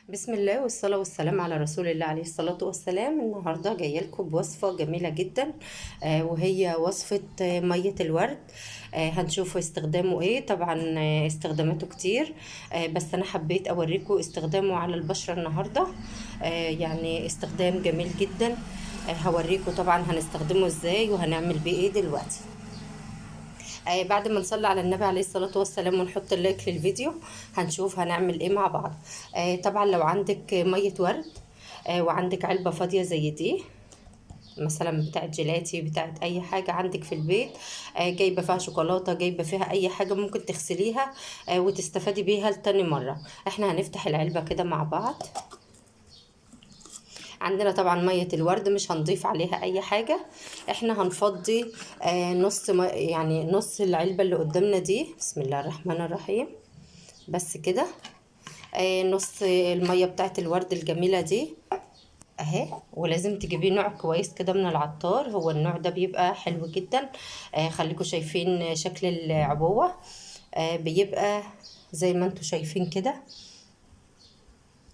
بسم الله والصلاة والسلام على رسول الله عليه الصلاة والسلام. النهاردة جاية لكم بوصفة جميلة جدا، وهي وصفة مية الورد. هنشوف استخدامه ايه. طبعا استخداماته كتير، بس انا حبيت اوريكم استخدامه على البشرة النهاردة. يعني استخدام جميل جدا. هوريكم طبعا هنستخدمه ازاي وهنعمل بيه ايه دلوقتي. بعد ما نصلي على النبي عليه الصلاة والسلام ونحط اللايك للفيديو، هنشوف هنعمل ايه مع بعض. طبعا لو عندك مية ورد، وعندك علبة فاضية زي دي مثلا بتاعت جيلاتي، بتاعت اي حاجة عندك في البيت، جايبة فيها شوكولاتة، جايبة فيها اي حاجة ممكن تغسليها وتستفادي بيها لتاني مرة. احنا هنفتح العلبة كده مع بعض. عندنا طبعا مية الورد مش هنضيف عليها اي حاجة. احنا هنفضي نص يعني نص العلبة اللي قدامنا دي. بسم الله الرحمن الرحيم. بس كده. نص المية بتاعت الورد الجميلة دي اهي. ولازم تجيبيه نوع كويس كده من العطار، هو النوع ده بيبقى حلو جدا. خليكم شايفين شكل العبوة، بيبقى زي ما انتوا شايفين كده،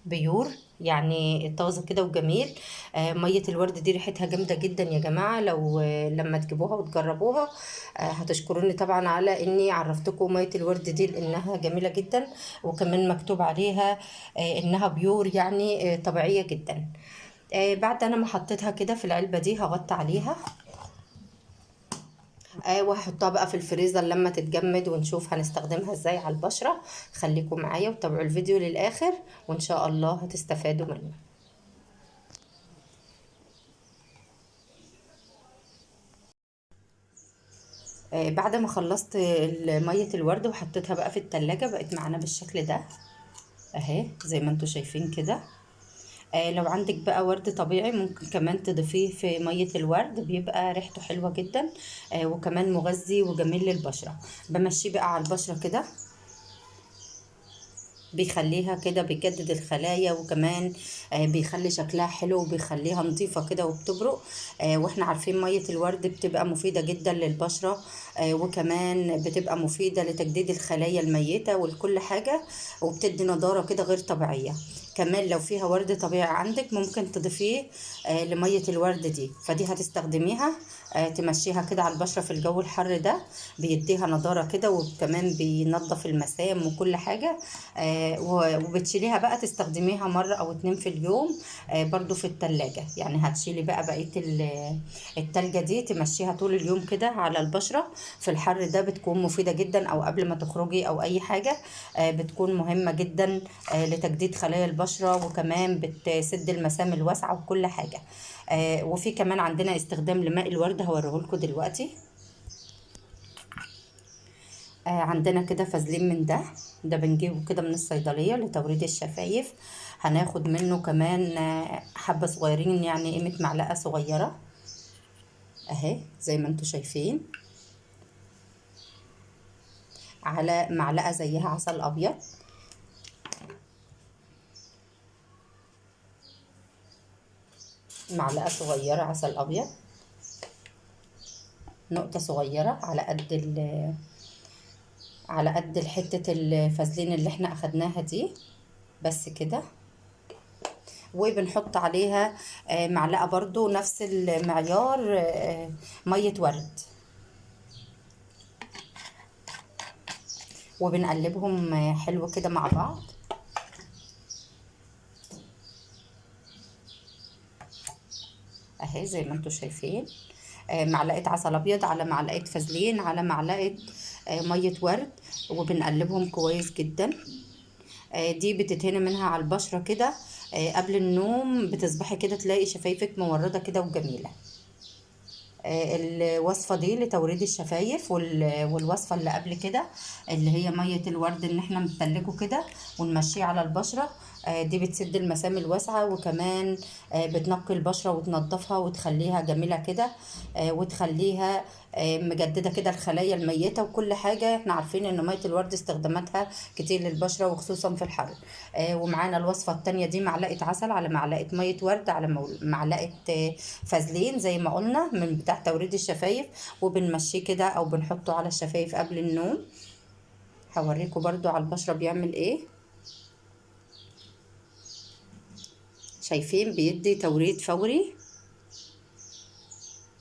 بيور يعني طازة كده وجميل. مية الورد دي ريحتها جامدة جدا يا جماعة. لو لما تجيبوها وتجربوها هتشكروني طبعا على اني عرفتكم مية الورد دي، لانها جميلة جدا. وكمان مكتوب عليها انها بيور، يعني طبيعية جدا. بعد انا ما حطيتها كده في العلبة دي هغطي عليها، وهحطها بقى في الفريزر لما تتجمد ونشوف هنستخدمها ازاي على البشرة. خليكم معايا وتابعوا الفيديو للآخر وان شاء الله هتستفادوا منه. بعد ما خلصت مية الورد وحطيتها بقى في التلاجة، بقت معانا بالشكل ده اهي زي ما انتوا شايفين كده. لو عندك بقى ورد طبيعي ممكن كمان تضيفيه في مية الورد، بيبقى ريحته حلوة جدا. وكمان مغذي وجميل للبشرة. بمشيه بقى على البشرة كده، بيخليها كده بيجدد الخلايا، وكمان بيخلي شكلها حلو وبيخليها نظيفة كده وبتبرق. واحنا عارفين مية الورد بتبقى مفيدة جدا للبشرة، وكمان بتبقى مفيدة لتجديد الخلايا الميتة ولكل حاجة، وبتدي نضارة كده غير طبيعية. كمان لو فيها ورد طبيعي عندك ممكن تضيفيه لمية الورد دي، فدي هتستخدميها تمشيها كده على البشرة في الجو الحر ده، بيديها نضارة كده وكمان بينظف المسام وكل حاجة. وبتشيليها بقى تستخدميها مرة او اتنين في اليوم. برضو في التلاجة، يعني هتشيلي بقى بقية التلجة دي تمشيها طول اليوم كده على البشرة في الحر ده، بتكون مفيدة جدا. او قبل ما تخرجي او اي حاجة بتكون مهمة جدا لتجديد خلايا البشرة، وكمان بتسد المسام الواسعة وكل حاجة. وفي كمان عندنا استخدام لماء الورد هوريهولكوا دلوقتي. عندنا كده فازلين من ده بنجيبه كده من الصيدلية لتوريد الشفايف. هناخد منه كمان حبة صغيرين، يعني قيمة معلقة صغيرة اهي زي ما انتوا شايفين، على معلقة زيها عسل ابيض. معلقة صغيرة عسل ابيض، نقطة صغيرة على قد حتة الفازلين اللي احنا اخدناها دي، بس كده. وبنحط عليها معلقة برضو نفس المعيار مية ورد، وبنقلبهم حلو كده مع بعض اهي زي ما انتوا شايفين. معلقة عسل ابيض على معلقة فازلين على معلقة مية ورد، وبنقلبهم كويس جدا. دي بتتهني منها على البشرة كده قبل النوم، بتصبحي كده تلاقي شفايفك موردة كده وجميلة. الوصفة دي لتوريد الشفايف، والوصفة اللي قبل كده اللي هي مية الورد ان احنا نتلجه كده ونمشيه على البشرة، دي بتسد المسام الواسعة، وكمان بتنقي البشرة وتنضفها وتخليها جميلة كده، وتخليها مجددة كده الخلايا الميتة وكل حاجة. احنا عارفين ان مية الورد استخداماتها كتير للبشرة وخصوصا في الحر. ومعانا الوصفة التانية دي معلقة عسل على معلقة مية ورد على معلقة فازلين زي ما قلنا من بتاع توريد الشفايف، وبنمشيه كده او بنحطه على الشفايف قبل النوم. هوريكم برضو على البشرة بيعمل ايه. شايفين بيدي توريد فوري،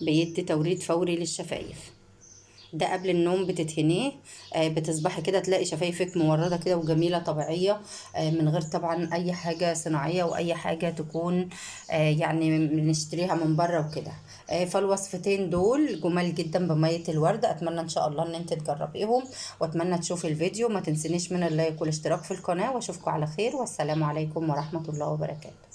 بيدي توريد فوري للشفايف. ده قبل النوم بتدهنيه، بتصبحي كده تلاقي شفايفك موردة كده وجميلة طبيعية، من غير طبعا اي حاجة صناعية واي حاجة تكون يعني بنشتريها من بره وكده. فالوصفتين دول جمال جدا بمية الورد. اتمنى ان شاء الله ان انت تجربيهم، واتمنى تشوفي الفيديو. ما تنسنيش من اللايك والاشتراك في القناة، واشوفكم على خير، والسلام عليكم ورحمة الله وبركاته.